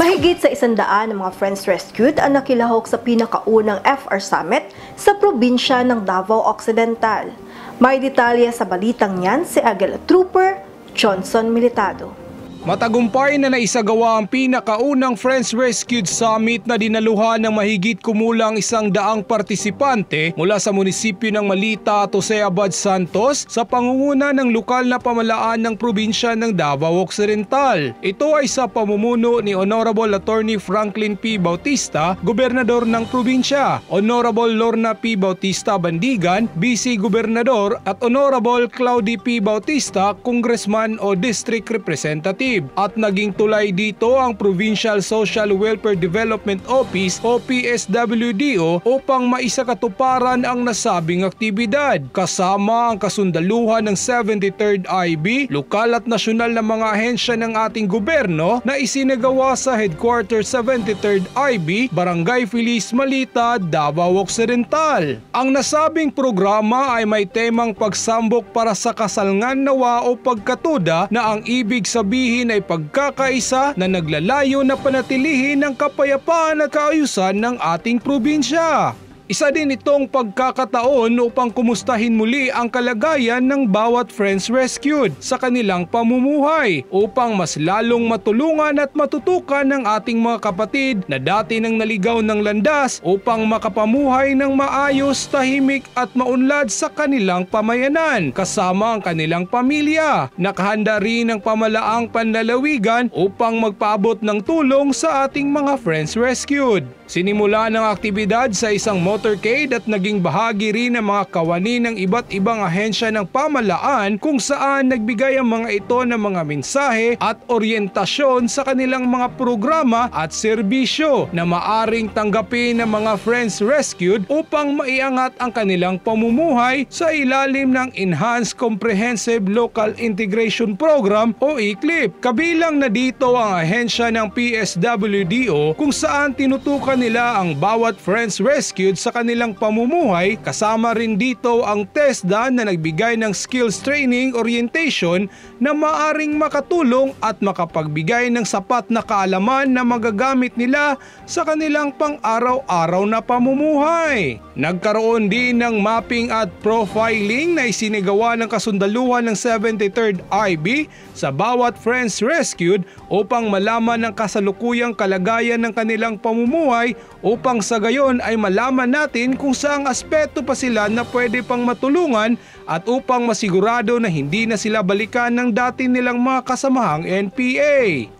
Mahigit sa 100 ng mga Friends Rescued ang nakilahok sa pinakaunang FR Summit sa probinsya ng Davao Occidental. May detalye sa balitang yan si Aguila Trooper Johnson Militado. Matagumpay na naisagawa ang pinakaunang Friends Rescued Summit na dinaluhan ng mahigit kumulang 100 partisipante mula sa munisipyo ng Malita at Jose Abad Santos sa pangunguna ng lokal na pamalaan ng probinsya ng Davao Occidental. Ito ay sa pamumuno ni Honorable Attorney Franklin P. Bautista, Gobernador ng probinsya, Honorable Lorna P. Bautista Bandigan, Vice Gobernador at Honorable Claudy P. Bautista, Congressman o District Representative. At naging tulay dito ang Provincial Social Welfare Development Office o PSWDO upang maisakatuparan ang nasabing aktibidad. Kasama ang kasundaluhan ng 73rd IB, lokal at nasyonal na mga ahensya ng ating gobyerno na isinagawa sa Headquarters 73rd IB, Barangay Feliz Malita, Davao Occidental. Ang nasabing programa ay may temang pagsambok para sa kasalngan nawa o pagkatuda na ang ibig sabihin ay pagkakaisa na naglalayo na panatilihin ang kapayapaan at kaayusan ng ating probinsya. Isa din itong pagkakataon upang kumustahin muli ang kalagayan ng bawat Friends Rescued sa kanilang pamumuhay upang mas lalong matulungan at matutukan ng ating mga kapatid na dati nang naligaw ng landas upang makapamuhay ng maayos, tahimik at maunlad sa kanilang pamayanan kasama ang kanilang pamilya. Nakahanda rin ang pamalaang panlalawigan upang magpaabot ng tulong sa ating mga Friends Rescued. Sinimula ng aktibidad sa isang motorcade at naging bahagi rin ng mga kawani ng iba't ibang ahensya ng pamalaan kung saan nagbigay ang mga ito ng mga mensahe at oryentasyon sa kanilang mga programa at serbisyo na maaring tanggapin ng mga Friends Rescued upang maiangat ang kanilang pamumuhay sa ilalim ng Enhanced Comprehensive Local Integration Program o ECLIP. Kabilang na dito ang ahensya ng PSWDO kung saan tinutukan nila ang bawat Friends Rescued sa kanilang pamumuhay, kasama rin dito ang TESDA na nagbigay ng skills training orientation na maaring makatulong at makapagbigay ng sapat na kaalaman na magagamit nila sa kanilang pang-araw-araw na pamumuhay. Nagkaroon din ng mapping at profiling na isinigawa ng kasundaluhan ng 73rd IB sa bawat Friends Rescued upang malaman ang kasalukuyang kalagayan ng kanilang pamumuhay upang sa gayon ay malaman natin kung saang aspeto pa sila na pwede pang matulungan at upang masigurado na hindi na sila balikan ng dati nilang mga kasamahang NPA.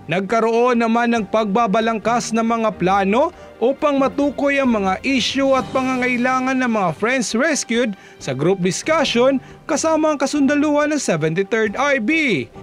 Nagkaroon naman ng pagbabalangkas ng mga plano upang matukoy ang mga issue at pangangailangan ng mga Friends Rescued sa group discussion kasama ang kasundaluhan ng 73rd IB.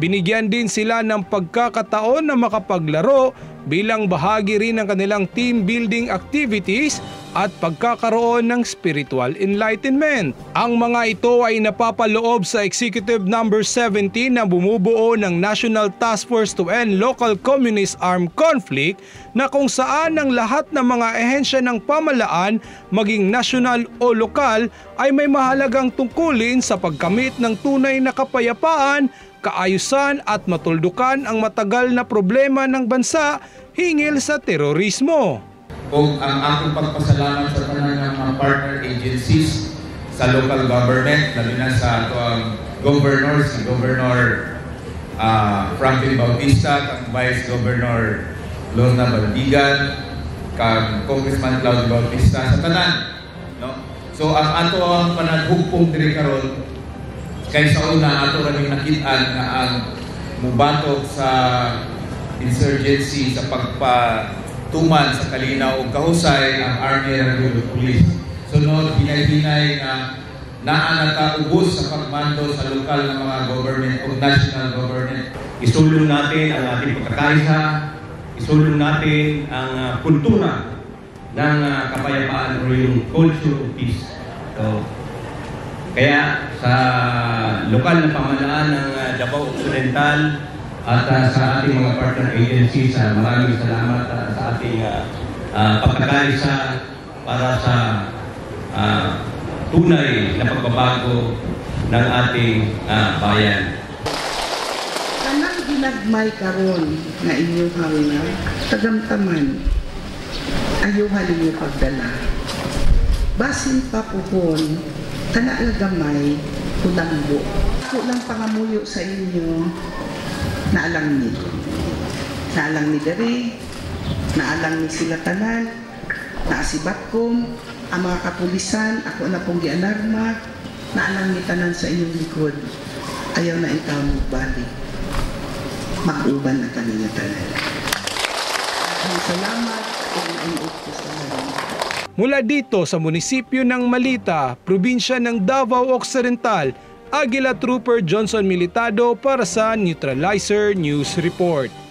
Binigyan din sila ng pagkakataon na makapaglaro bilang bahagi rin ng kanilang team building activities at pagkakaroon ng spiritual enlightenment. Ang mga ito ay napapaloob sa Executive Number 17 na bumubuo ng National Task Force to End Local Communist Armed Conflict na kung saan ang lahat ng mga ehensya ng pamalaan, maging nasyonal o lokal, ay may mahalagang tungkulin sa pagkamit ng tunay na kapayapaan, kaayusan at matuldukan ang matagal na problema ng bansa hingil sa terorismo. Kung ang aking pagpasalamat sa tanan ng mga partner agencies sa local government, lalo na sa governor, si Governor Franklin Bautista, kang Vice Governor Lorna Bandigan, kang Congressman Claudio Bautista, sa tanan. No? So ang ato ang panaghugpong diri karon kay sa una ato rin nakitaan na ang mubatok sa insurgency sa pagpatuman sa kalinaw o kahusay ang Army and Regular Police. Sunod, hinay-hinay na naanataubos sa pagmando sa lokal na mga government o national government. Isulong natin ang ating pagkakaisa, isulong natin ang kultura ng kapayapaan o yung culture of peace. So, kaya sa lokal na pamahalaan ng Davao Occidental at sa ating mga partner agencies, maraming salamat sa ating pagkakaisa para sa tunay na pagbabago ng ating bayan. Kanang nagmay karon nga inyo na tagamtaman ayuhan ninyo pagdala. Basin pa puhon, kana gamay, kulangbo. Ako lang pangamuyo sa inyo, naalang ni. Naalang ni Dere, naalang ni sila tanan, naasibat kong, ang mga kapulisan, ako na pong gialarma, naalang ni tanan sa inyong likod. Ayaw na ikaw magbalik. Mag-uban na kanina tanan. Salamat kung naiot ko sa lahat. Mula dito sa munisipyo ng Malita, probinsya ng Davao Occidental, Aguila Trooper Johnson Militado para sa Neutralizer News Report.